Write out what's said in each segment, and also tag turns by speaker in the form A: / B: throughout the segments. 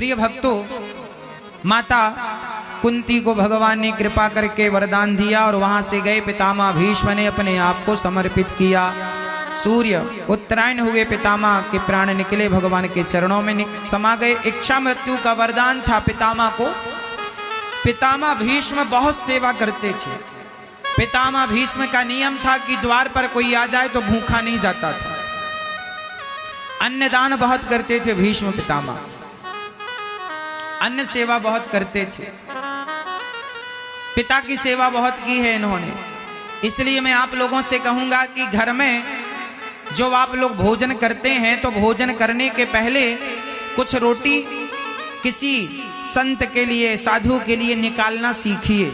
A: प्रिय भक्तों, माता कुंती को भगवान ने कृपा करके वरदान दिया और वहां से गए पितामह भीष्म ने अपने आप को समर्पित किया। सूर्य उत्तरायण हुए, पितामह के प्राण निकले, भगवान के चरणों में समा गए। इच्छा मृत्यु का वरदान था पितामह को। पितामह भीष्म बहुत सेवा करते थे। पितामह भीष्म का नियम था कि द्वार पर कोई आ जाए तो भूखा नहीं जाता था। अन्नदान बहुत करते थे भीष्म पितामह, अन्न सेवा बहुत करते थे। पिता की सेवा बहुत की है इन्होंने। इसलिए मैं आप लोगों से कहूंगा कि घर में जो आप लोग भोजन करते हैं तो भोजन करने के पहले कुछ रोटी किसी संत के लिए, साधु के लिए निकालना सीखिए।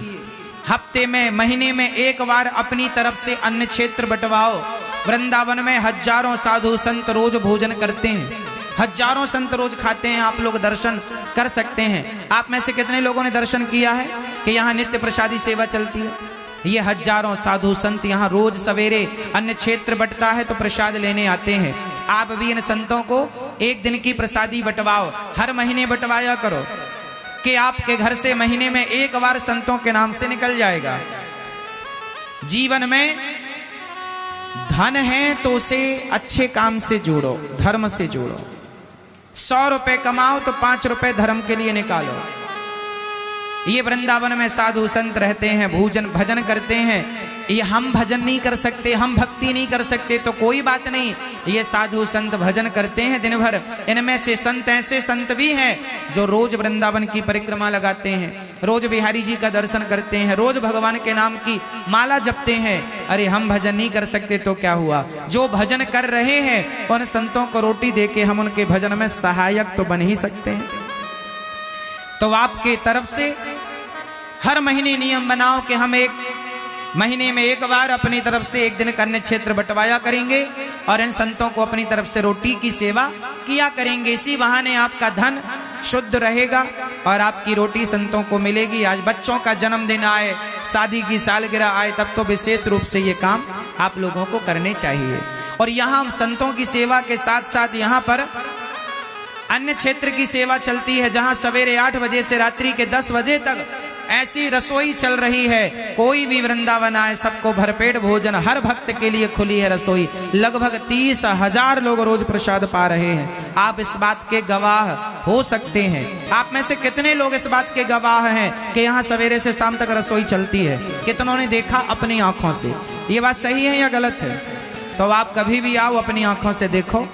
A: हफ्ते में, महीने में एक बार अपनी तरफ से अन्न क्षेत्र बंटवाओ। वृंदावन में हजारों साधु संत रोज भोजन करते हैं, हजारों संत रोज खाते हैं। आप लोग दर्शन कर सकते हैं। आप में से कितने लोगों ने दर्शन किया है कि यहाँ नित्य प्रसादी सेवा चलती है? ये हजारों साधु संत यहाँ रोज सवेरे अन्न क्षेत्र बंटता है तो प्रसाद लेने आते हैं। आप भी इन संतों को एक दिन की प्रसादी बंटवाओ, हर महीने बंटवाया करो कि आपके घर से महीने में एक बार संतों के नाम से निकल जाएगा। जीवन में धन है तो उसे अच्छे काम से जोड़ो, धर्म से जोड़ो। 100 रुपए कमाओ तो 5 रुपए धर्म के लिए निकालो। ये वृंदावन में साधु संत रहते हैं, भजन करते हैं। ये हम भजन नहीं कर सकते, हम भक्ति नहीं कर सकते तो कोई बात नहीं, ये साधु संत भजन करते हैं दिन भर। इनमें से संत ऐसे संत भी हैं जो रोज वृंदावन की परिक्रमा लगाते हैं, रोज बिहारी जी का दर्शन करते हैं, रोज भगवान के नाम की माला जपते हैं। अरे हम भजन नहीं कर सकते तो क्या हुआ? जो भजन कर रहे हैं उन संतों को रोटी देके हम उनके भजन में सहायक तो बन ही सकते हैं। तो आपके तरफ से हर महीने नियम बनाओ कि हम एक महीने में एक बार अपनी तरफ से एक दिन अन्न क्षेत्र बंटवाया करेंगे और इन संतों को अपनी तरफ से रोटी की सेवा किया करेंगे। इसी बहाने आपका धन शुद्ध रहेगा और आपकी रोटी संतों को मिलेगी। आज बच्चों का जन्मदिन आए, शादी की सालगिरह आए, तब तो विशेष रूप से ये काम आप लोगों को करने चाहिए। और यहाँ संतों की सेवा के साथ साथ यहाँ पर अन्य क्षेत्र की सेवा चलती है, जहां सवेरे 8 बजे से रात्रि के 10 बजे तक ऐसी रसोई चल रही है। कोई भी वृंदावन आए सबको भरपेट भोजन, हर भक्त के लिए खुली है रसोई। लगभग 30,000 लोग रोज प्रसाद पा रहे हैं। आप इस बात के गवाह हो सकते हैं। आप में से कितने लोग इस बात के गवाह हैं कि यहाँ सवेरे से शाम तक रसोई चलती है? कितनों ने देखा अपनी आंखों से? ये बात सही है या गलत है? तो आप कभी भी आओ, अपनी आंखों से देखो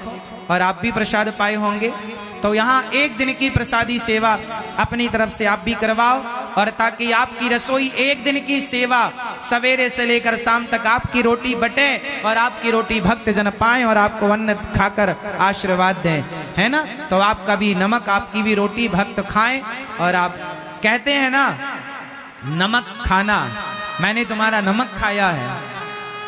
A: और आप भी प्रसाद पाए होंगे। तो यहाँ एक दिन की प्रसादी सेवा अपनी तरफ से आप भी करवाओ, और ताकि आपकी रसोई एक दिन की सेवा सवेरे से लेकर शाम तक आपकी रोटी बटे और आपकी रोटी भक्त जन पाएं और आपको अन्न खाकर आशीर्वाद दें, है ना? तो आपका भी नमक, आपकी भी रोटी भक्त खाएं। और आप कहते हैं ना, नमक खाना, मैंने तुम्हारा नमक खाया है।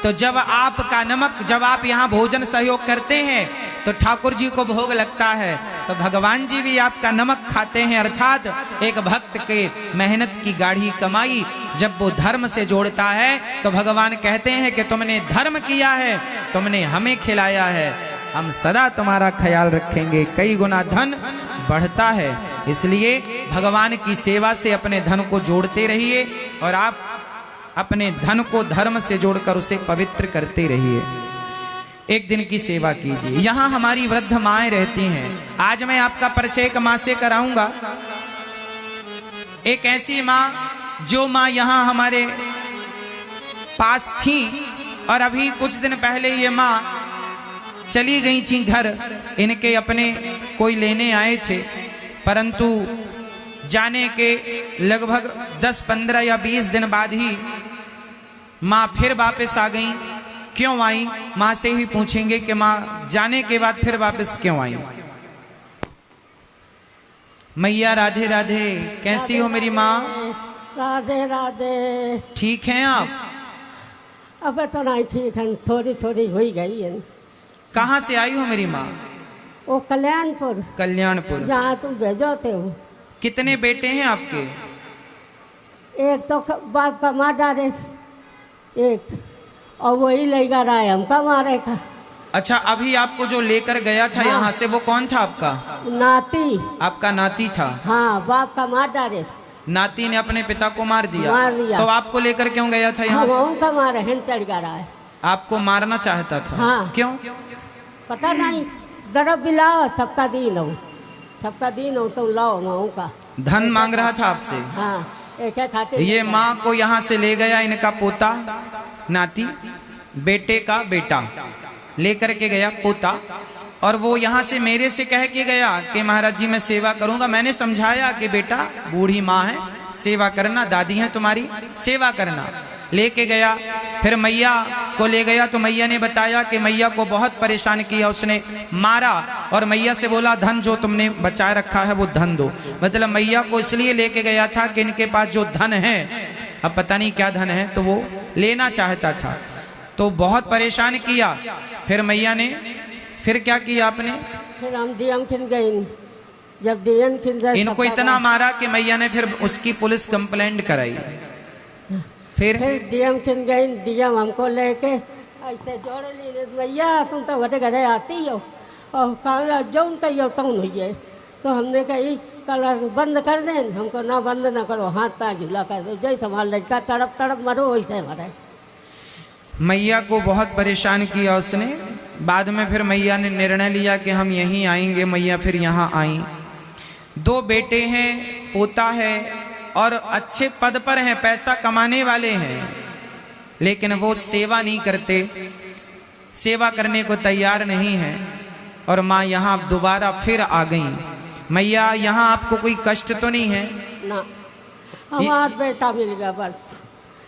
A: तो जब आपका नमक, जब आप यहाँ भोजन सहयोग करते हैं तो ठाकुर जी को भोग लगता है, तो भगवान जी भी आपका नमक खाते हैं। अर्थात एक भक्त के मेहनत की गाढ़ी कमाई जब वो धर्म से जोड़ता है तो भगवान कहते हैं कि तुमने धर्म किया है, तुमने हमें खिलाया है, हम सदा तुम्हारा ख्याल रखेंगे। कई गुना धन बढ़ता है। इसलिए भगवान की सेवा से अपने धन को जोड़ते रहिए और आप अपने धन को धर्म से जोड़कर उसे पवित्र करते रहिए। एक दिन की सेवा कीजिए। यहाँ हमारी वृद्ध माएं रहती हैं। आज मैं आपका परिचय एक माँ से कराऊंगा। एक ऐसी माँ जो माँ यहाँ हमारे पास थी और अभी कुछ दिन पहले ये माँ चली गई थी घर। इनके अपने कोई लेने आए थे, परंतु जाने के लगभग 10, 15 या 20 दिन बाद ही माँ फिर वापस आ गई। क्यों आई? माँ से ही पूछेंगे कि माँ जाने के बाद फिर वापस क्यों आई। मैया राधे राधे, कैसी हो मेरी माँ?
B: राधे राधे।
A: ठीक हैं आप?
B: अब तो नहीं ठीक है, थोड़ी थोड़ी हुई गई है।
A: कहाँ से आई हो मेरी माँ?
B: वो कल्याणपुर।
A: कल्याणपुर,
B: जहाँ तुम भेजो थे हो।
A: कितने बेटे हैं आपके?
B: एक तो बाप का मार डाले, एक और वही लेगा रहा है हमका मारे का।
A: अच्छा, अभी आपको जो लेकर गया था यहाँ से, वो कौन था आपका?
B: नाती।
A: आपका नाती था?
B: हाँ, बाप का मार डाले।
A: नाती ने अपने पिता को मार दिया?
B: मार दिया।
A: तो आपको लेकर क्यों गया था यहाँ से?
B: उनका मारे हिन चढ़ गया है।
A: आपको मारना चाहता था?
B: हाँ।
A: क्यों?
B: पता नहीं, दरब भी लाओ, सबका दीन हो, सबका दीन हो, तुम लाओ माऊ का।
A: धन मांग रहा था आपसे?
B: हाँ, एक खाते।
A: ये माँ को यहाँ से ले गया, इनका पोता, नाती, बेटे का बेटा लेकर के गया, पोता, और वो यहाँ से मेरे से कह के गया कि महाराज जी मैं सेवा करूंगा। मैंने समझाया कि बेटा बूढ़ी माँ है, सेवा करना, दादी है तुम्हारी, सेवा करना। लेके गया, फिर मैया को ले गया तो मैया ने बताया कि मैया को बहुत परेशान किया, उसने मारा, और मैया से बोला धन जो तुमने बचाए रखा है वो धन दो। मतलब मैया को इसलिए लेके गया था कि इनके पास जो धन है, अब पता नहीं क्या धन है, तो वो लेना चाहता था, तो बहुत परेशान किया। फिर मैया ने फिर क्या किया आपने?
B: फिर हम डीएम खिन गए। जब डीएम खिन गए,
A: इनको इतना मारा कि मैया ने फिर उसकी पुलिस कंप्लेंट कराई। फिर
B: डीएम खिन गई। डीएम हमको लेके ऐसे जोड़े ली, भैया तुम तो बड़े घरे आती हो और कल जो उनका यो तुम हुई है। तो हमने कही कल बंद कर दें, हमको ना बंद ना करो, हाथ ता झूला कर दो, जय संभाल लड़का तड़प तड़प मरो वैसे मरे।
A: मैया को बहुत परेशान किया उसने। बाद में फिर मैया ने निर्णय लिया कि हम यहीं आएंगे। मैया फिर यहाँ आई। 2 बेटे हैं, पोता है, और अच्छे पद पर हैं, पैसा कमाने वाले हैं, लेकिन वो सेवा नहीं करते, सेवा करने को तैयार नहीं है। और माँ यहाँ दोबारा फिर आ गई। मैया यहाँ आपको कोई कष्ट तो नहीं है?
B: ना, हमारा बेटा मिल गया, बस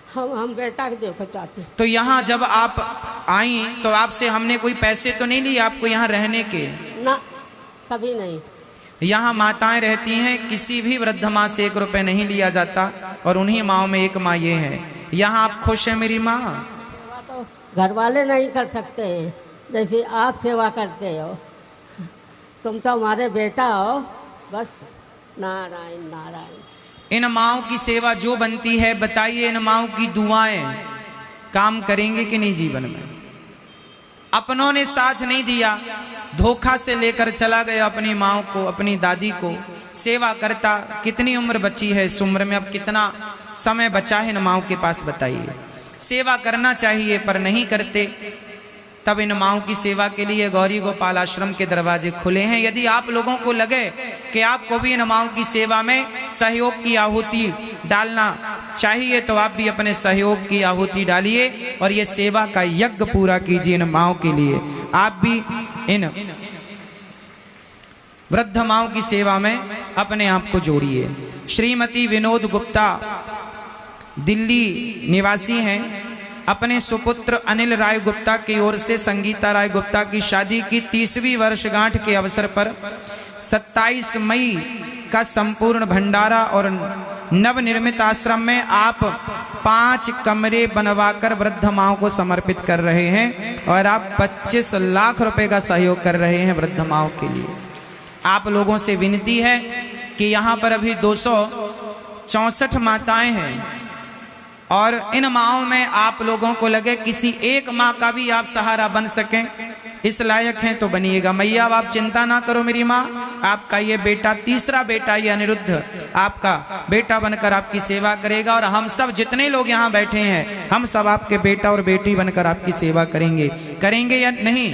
B: हम बेटा के देखो चाहते।
A: तो यहाँ जब आप आई तो आपसे हमने कोई पैसे तो नहीं लिए आपको यहाँ रहने के?
B: ना, कभी नहीं।
A: यहाँ माताएं रहती हैं, किसी भी वृद्ध माँ से 1 रुपए नहीं लिया जाता, और उन्हीं माँओं में एक माँ ये है। यहाँ आप खुश हैं मेरी माँ?
B: तो घर वाले नहीं कर सकते हैं जैसे आप सेवा करते हो। तुम तो हमारे बेटा हो, बस। नारायण नारायण।
A: इन माँओं की सेवा जो बनती है, बताइए इन माँओं की दुआएं काम करेंगे कि नहीं जीवन में? अपनों ने साथ नहीं दिया, धोखा से लेकर चला गया अपनी माँ को, अपनी दादी को। सेवा करता, कितनी उम्र बची है इस उम्र में, अब कितना समय बचा है इन माँओं के पास, बताइए। सेवा करना चाहिए पर नहीं करते। तब इन माँओं की सेवा के लिए गौरी गोपाल आश्रम के दरवाजे खुले हैं। यदि आप लोगों को लगे कि आपको भी इन माँओं की सेवा में सहयोग की आहुति डालना चाहिए, तो आप भी अपने सहयोग की आहुति डालिए और ये सेवा का यज्ञ पूरा कीजिए इन माँओं के लिए। आप भी इन वृद्ध माँओं की सेवा में अपने आप को जोड़िए। श्रीमती विनोद गुप्ता दिल्ली निवासी हैं। अपने सुपुत्र अनिल राय गुप्ता की ओर से संगीता राय गुप्ता की शादी की 30वीं वर्षगांठ के अवसर पर 27 मई का संपूर्ण भंडारा और नवनिर्मित आश्रम में आप 5 कमरे बनवाकर वृद्ध माओं को समर्पित कर रहे हैं और आप 25 लाख रुपए का सहयोग कर रहे हैं वृद्ध माओं के लिए। आप लोगों से विनती है कि यहाँ पर अभी 264 माताएं हैं और इन माँओं में आप लोगों को लगे किसी एक माँ का भी आप सहारा बन सकें, इस लायक हैं तो बनिएगा। मैया आप चिंता ना करो मेरी माँ, आपका ये बेटा, तीसरा बेटा ये अनिरुद्ध आपका बेटा बनकर आपकी सेवा करेगा और हम सब जितने लोग यहाँ बैठे हैं हम सब आपके बेटा और बेटी बनकर आपकी सेवा करेंगे या नहीं?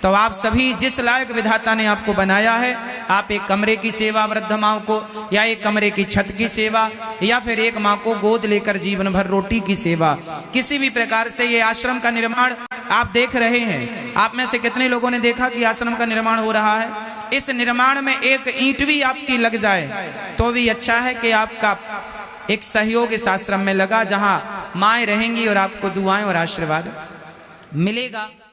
A: तो आप सभी जिस लायक विधाता ने आपको बनाया है, आप एक कमरे की सेवा वृद्ध माँ को, या एक कमरे की छत की सेवा, या फिर एक माँ को गोद लेकर जीवन भर रोटी की सेवा, किसी भी प्रकार से ये आश्रम का निर्माण आप देख रहे हैं। आप में से कितने लोगों ने देखा कि आश्रम का निर्माण हो रहा है? इस निर्माण में एक ईंट भी आपकी लग जाए तो भी अच्छा है कि आपका एक सहयोग इस आश्रम में लगा, जहाँ माएँ रहेंगी और आपको दुआएं और आशीर्वाद मिलेगा।